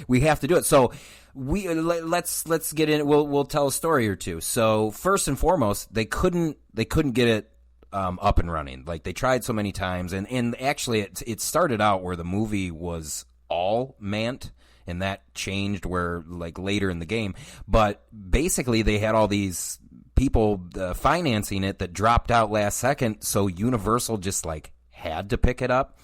we have to do it. So let's get in. We'll tell a story or two. So first and foremost, they couldn't get it up and running. Like, they tried so many times, and actually it started out where the movie was all Mant, and that changed where, like, later in the game. But basically they had all these people financing it that dropped out last second, so Universal just, like, had to pick it up.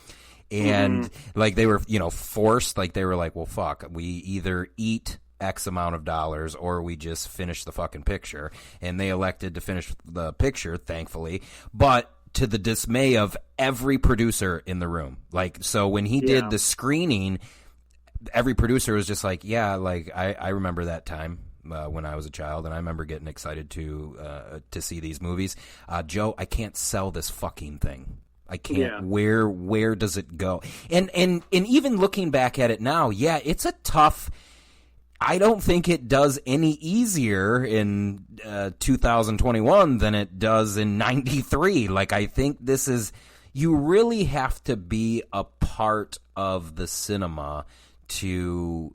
And like, they were, forced, like, they were like, well, fuck, we either eat X amount of dollars or we just finish the fucking picture. And they elected to finish the picture, thankfully, but to the dismay of every producer in the room. Like, so when he did the screening, every producer was just like, yeah, like, I remember that time when I was a child, and I remember getting excited to see these movies. Joe, I can't sell this fucking thing. I can't. Yeah. Where does it go? And even looking back at it now, yeah, it's a tough. I don't think it does any easier in 2021 than it does in '93. Like, I think this is, you really have to be a part of the cinema to,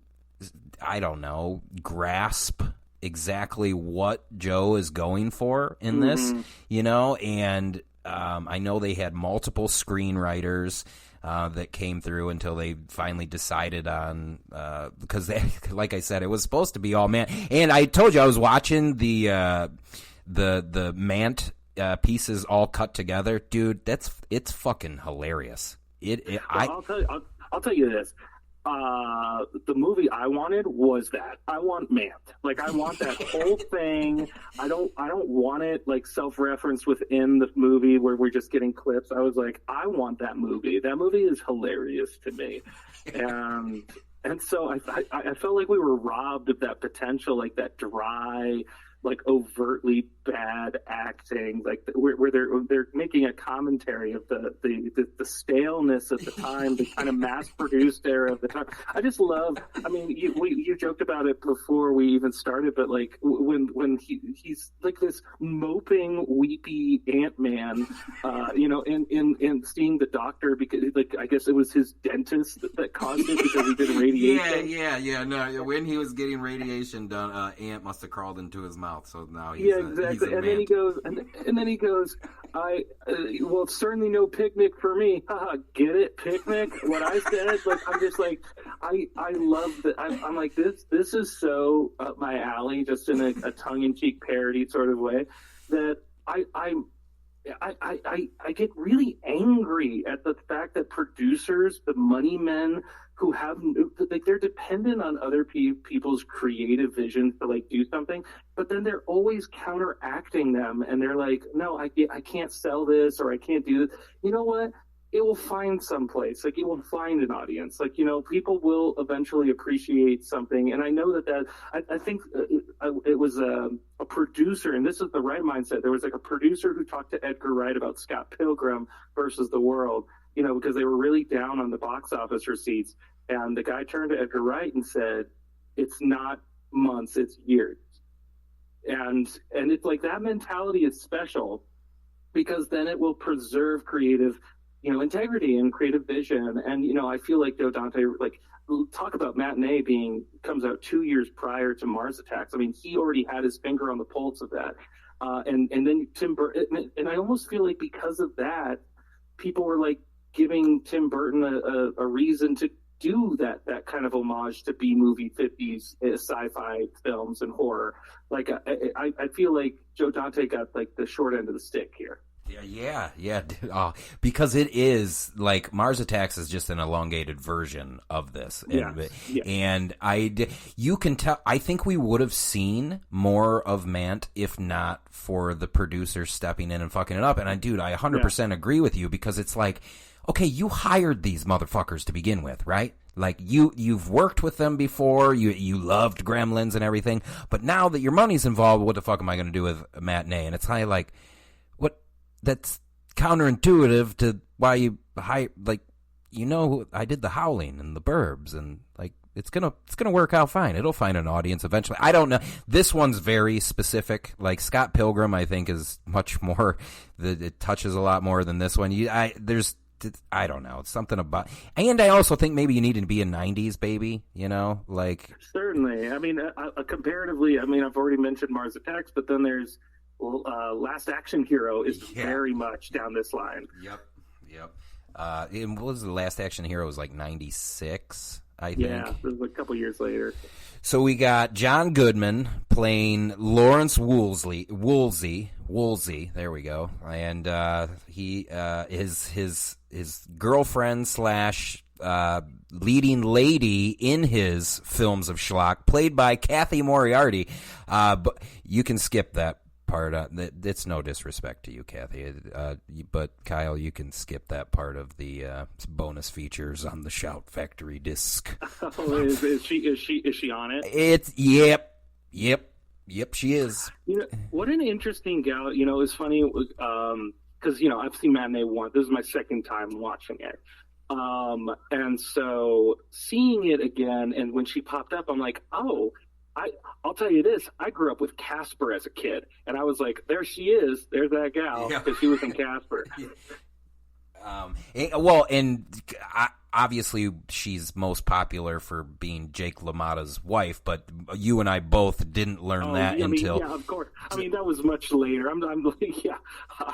I don't know, grasp exactly what Joe is going for in this, and I know they had multiple screenwriters that came through until they finally decided on, because they, like I said, it was supposed to be all Mant. And I told you I was watching the Mant pieces all cut together, dude. It's fucking hilarious. I'll tell you this. The movie I wanted was that. I want Mant. Like, I want that whole thing. I don't want it, like, self-referenced within the movie where we're just getting clips. I was like, I want that movie. That movie is hilarious to me. And so I felt like we were robbed of that potential, like that dry, like, overtly bad acting, like where they're making a commentary of the staleness of the time, the kind of mass-produced era of the time. I just love. I mean, you joked about it before we even started, but like when he's like this moping, weepy Ant-Man, in seeing the doctor, because, like, I guess it was his dentist that caused it because he did radiation. Yeah. No, when he was getting radiation done, Ant must have crawled into his mouth. So now he's exactly. And then he goes, well, it's certainly no picnic for me. Haha, get it? Picnic? What I said? Like, I'm just like, I love that. I'm like, this is so up my alley, just in a tongue-in-cheek parody sort of way, that I get really angry at the fact that producers, the money men, who have, like, they're dependent on other people's creative vision to, like, do something, but then they're always counteracting them, and they're like, no, I can't sell this, or I can't do this. You know what? It will find someplace. Like, it will find an audience. Like, people will eventually appreciate something. And I know that I think it was a producer, and this is the right mindset. There was, like, a producer who talked to Edgar Wright about Scott Pilgrim versus the World, because they were really down on the box office receipts. And the guy turned to Edgar Wright and said, it's not months, it's years. And it's like, that mentality is special, because then it will preserve creative, integrity and creative vision. And, I feel like Joe Dante, like, talk about Matinee comes out 2 years prior to Mars Attacks. I mean, he already had his finger on the pulse of that. And then Tim Burton, and I almost feel like because of that, people were like giving Tim Burton a reason to do that kind of homage to B-movie 50s sci-fi films and horror. Like, I feel like Joe Dante got, like, the short end of the stick here. Yeah, dude. Because it is, like, Mars Attacks is just an elongated version of this. And you can tell, I think we would have seen more of Mant if not for the producers stepping in and fucking it up. And I 100% agree with you, because it's like, okay, you hired these motherfuckers to begin with, right? Like, you've worked with them before, you loved Gremlins and everything, but now that your money's involved, what the fuck am I going to do with a Matinee? And it's kind of like, that's counterintuitive to why you hire, like, I did The Howling and The Burbs, and, like, it's gonna work out fine. It'll find an audience eventually. I don't know. This one's very specific. Like, Scott Pilgrim, I think, is much more, it touches a lot more than this one. I don't know. It's something about, and I also think maybe you need to be a '90s baby. Like certainly. I mean, comparatively, I mean, I've already mentioned Mars Attacks, but then there's Last Action Hero is very much down this line. Yep. What was the Last Action Hero? It was like '96, I think. Yeah, it was a couple years later. So we got John Goodman playing Lawrence Woolsey. There we go. And he his girlfriend slash leading lady in his films of schlock, played by Kathy Moriarty. But you can skip that part. It's no disrespect to you, Kathy. But Kyle, you can skip that part of the bonus features on the Shout Factory disc. Oh, is she on it? It's yep, she is. What an interesting gal. It's funny because I've seen Matinee once. This is my second time watching it. And so seeing it again, and when she popped up, I'm like, oh, I'll tell you this. I grew up with Casper as a kid, and I was like, there she is. There's that gal, because she was in Casper. Obviously she's most popular for being Jake LaMotta's wife, but you and I both didn't learn that until... Yeah, of course. I mean, that was much later. I'm like, yeah,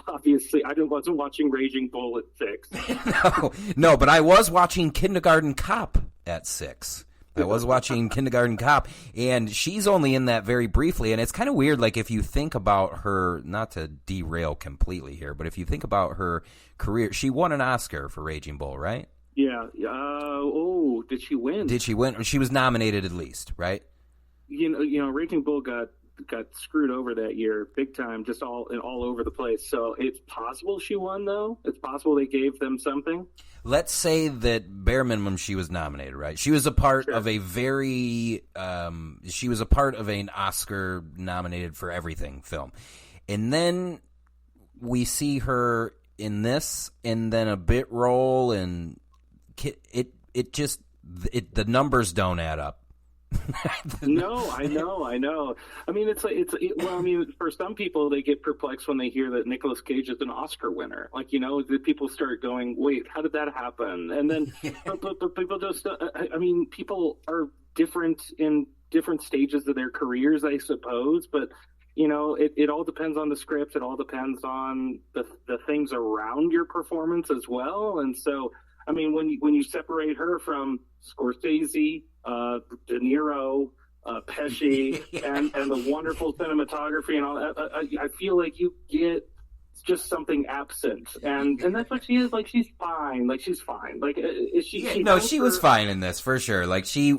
obviously I wasn't watching Raging Bull at 6. No, but I was watching Kindergarten Cop at 6. I was watching Kindergarten Cop, and she's only in that very briefly, and it's kind of weird, like, if you think about her, not to derail completely here, but if you think about her career, she won an Oscar for Raging Bull, right? Yeah. Did she win? Did she win? She was nominated at least, right? Raging Bull got screwed over that year, big time, just all over the place. So it's possible she won, though. It's possible they gave them something. Let's say that bare minimum she was nominated, right? She was a part of a very, she was a part of an Oscar nominated for everything film. And then we see her in this, and then a bit role, and the numbers don't add up. No, I know. I mean, for some people, they get perplexed when they hear that Nicolas Cage is an Oscar winner. Like, the people start going, wait, how did that happen? And then, but people just, people are different in different stages of their careers, I suppose. But, it all depends on the script. It all depends on the things around your performance as well. And so, I mean, when you separate her from Scorsese, De Niro, Pesci, and the wonderful cinematography and all that, I feel like you get just something absent, and that's what she is. Like, she's fine. Like, she's fine. Like, is she? Yeah, no, she was fine in this for sure. Like, she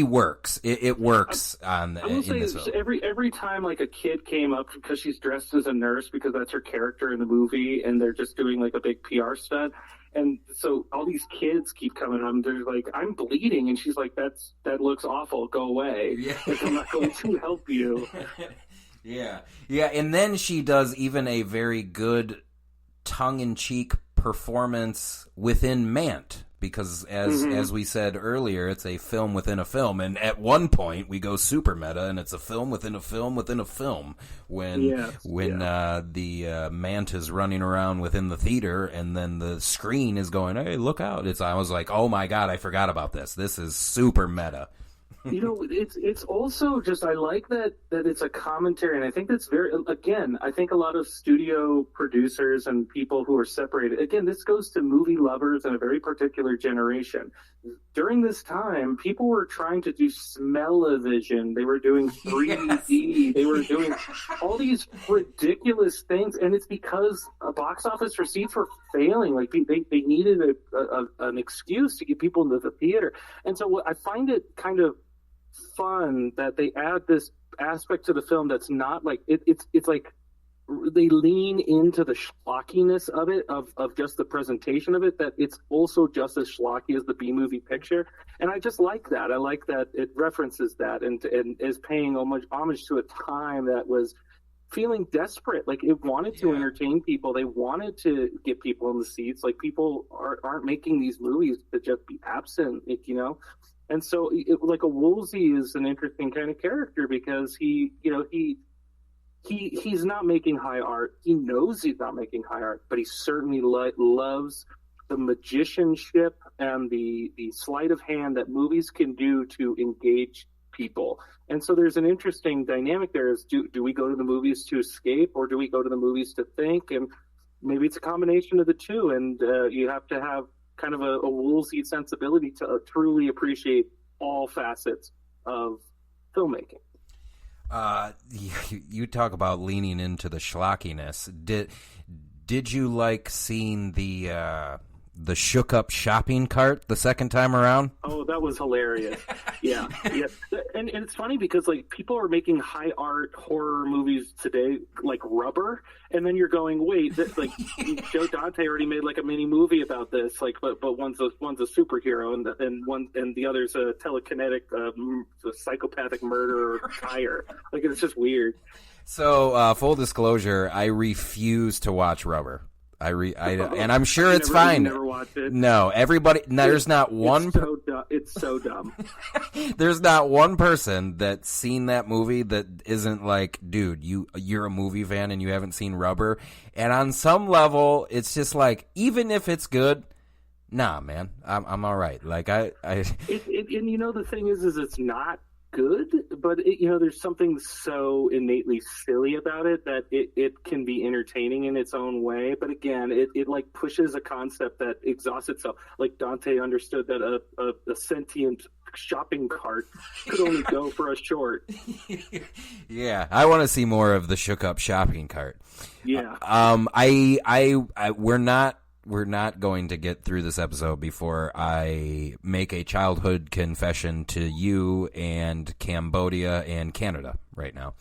works. It works in this film. Every time like a kid came up because she's dressed as a nurse because that's her character in the movie, and they're just doing like a big PR stunt. And so all these kids keep coming up. They're like, I'm bleeding. And she's like, that looks awful. Go away. Yeah. Like, I'm not going to help you. Yeah. And then she does even a very good tongue-in-cheek performance within Mant. Because as we said earlier, it's a film within a film. And at one point, we go super meta, and it's a film within a film within a film. When the Mant is running around within the theater, and then the screen is going, hey, look out. I was like, oh my God, I forgot about this. This is super meta. It's also just, I like that it's a commentary, and I think that's I think a lot of studio producers and people who are separated, again, this goes to movie lovers in a very particular generation. During this time, people were trying to do smell-o-vision. They were doing 3D. They were doing all these ridiculous things, and it's because box office receipts were failing. Like, they needed an excuse to get people into the theater. And so I find it kind of fun that they add this aspect to the film that's not like it's like they lean into the schlockiness of it, of just the presentation of it, that it's also just as schlocky as the B-movie picture. And I just like that. I like that it references that and is paying homage to a time that was feeling desperate. Like, it wanted to entertain people. They wanted to get people in the seats. Like, people aren't making these movies to just be absent, And so, like, a Woolsey is an interesting kind of character because he's not making high art. He knows he's not making high art, but he certainly loves the magicianship and the sleight of hand that movies can do to engage people. And so there's an interesting dynamic there. Is do we go to the movies to escape, or do we go to the movies to think? And maybe it's a combination of the two. And you have to have kind of a Woolsey sensibility to truly appreciate all facets of filmmaking. You talk about leaning into the schlockiness. Did you like seeing the shook up shopping cart the second time around? Oh, that was hilarious. Yeah. And it's funny because like people are making high art horror movies today like Rubber, and then you're going, wait, like Joe Dante already made like a mini movie about this, like but one's a superhero and the other's a telekinetic a psychopathic murderer tire. Like it's just weird. So full disclosure, I refuse to watch Rubber. And I'm sure it's fine. Never watched it. No, everybody. There's not one. It's so dumb. There's not one person that's seen that movie that isn't like, dude, you're a movie fan and you haven't seen Rubber. And on some level, it's just like, even if it's good, nah, man, I'm all right. Like and you know the thing is it's not good, but there's something so innately silly about it that it can be entertaining in its own way. But again, it like pushes a concept that exhausts itself. Like Dante understood that a sentient shopping cart could only go for a short. Yeah, I want to see more of the shook up shopping cart. Yeah. We're not going to get through this episode before I make a childhood confession to you and Cambodia and Canada right now.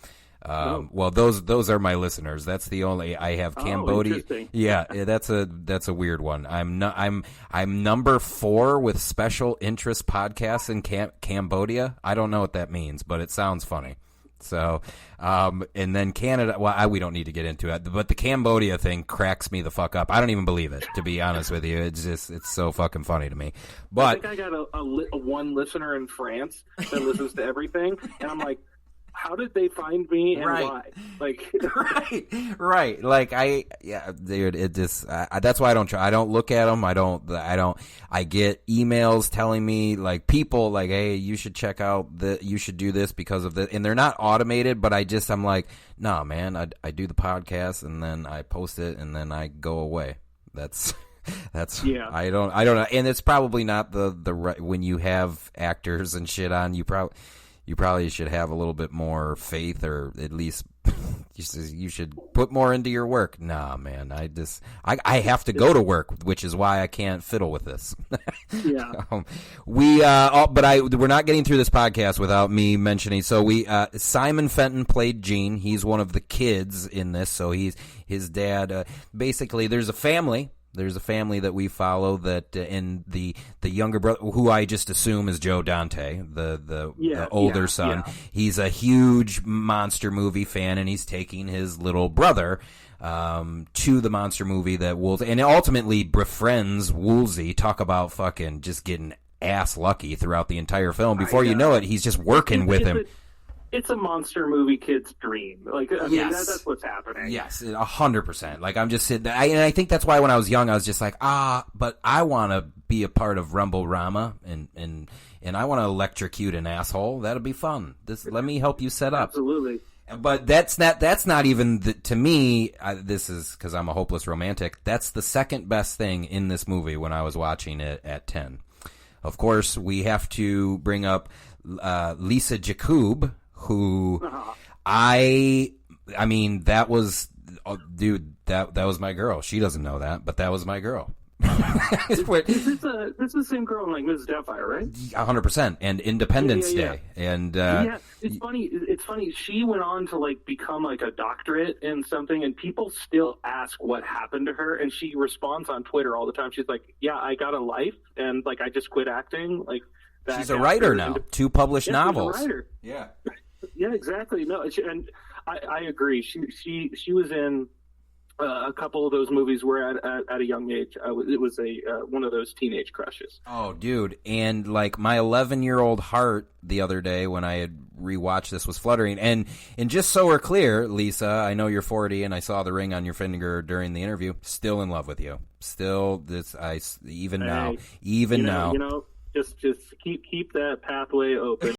Well, those are my listeners. That's the only I have Cambodia. Yeah, that's a weird one. I'm number 4 with special interest podcasts in Cambodia. I don't know what that means, but it sounds funny. So, and then Canada, well, we don't need to get into it, but the Cambodia thing cracks me the fuck up. I don't even believe it, to be honest with you. It's so fucking funny to me. But I think I got a one listener in France that listens to everything, and I'm like, how did they find me and why? Like, right. Like dude, it just, that's why I don't try. I don't look at them. I get emails telling me like people like, hey, you should check out you should do this because of this. And they're not automated, but I'm like, nah, man, I do the podcast and then I post it and then I go away. That's yeah. I don't know. And it's probably not the right, when you have actors and shit on, you probably should have a little bit more faith, or at least you should put more into your work. Nah, man, I have to go to work, which is why I can't fiddle with this. Yeah. We're not getting through this podcast without me mentioning. So Simon Fenton played Gene. He's one of the kids in this. So his dad. Basically, there's a family. There's a family that we follow that, and the younger brother, who I just assume is Joe Dante, the older son. Yeah. He's a huge monster movie fan, and he's taking his little brother to the monster movie that Woolsey, and ultimately befriends Woolsey. Talk about fucking just getting ass lucky throughout the entire film. Before you know it, he's just working with him. It's a monster movie kid's dream. Like, I mean, that's what's happening. Yes, 100%. Like, I'm just sitting there. And I think that's why when I was young, I was just like, but I want to be a part of Rumble Rama, and I want to electrocute an asshole. That'll be fun. Let me help you set up. Absolutely. But that's not even, to me, this is because I'm a hopeless romantic, that's the second best thing in this movie when I was watching it at 10. Of course, we have to bring up Lisa Jacob, who I mean, that was, dude, that was my girl. She doesn't know that, but that was my girl. This is the same girl in like Mrs. Doubtfire, right? 100%. And Independence Day. And it's funny. She went on to like become like a doctorate in something, and people still ask what happened to her, and she responds on Twitter all the time. She's like, "Yeah, I got a life, and like I just quit acting." Like, she's a writer now. 2 published novels. She's a writer. Yeah. Yeah, exactly. No, and I agree. She was in a couple of those movies where at a young age it was one of those teenage crushes. Oh, dude, and like my 11-year-old heart the other day when I had rewatch this was fluttering. And just so we're clear, Lisa, I know you're 40, and I saw the ring on your finger during the interview. Still in love with you. Still, now. Just keep that pathway open.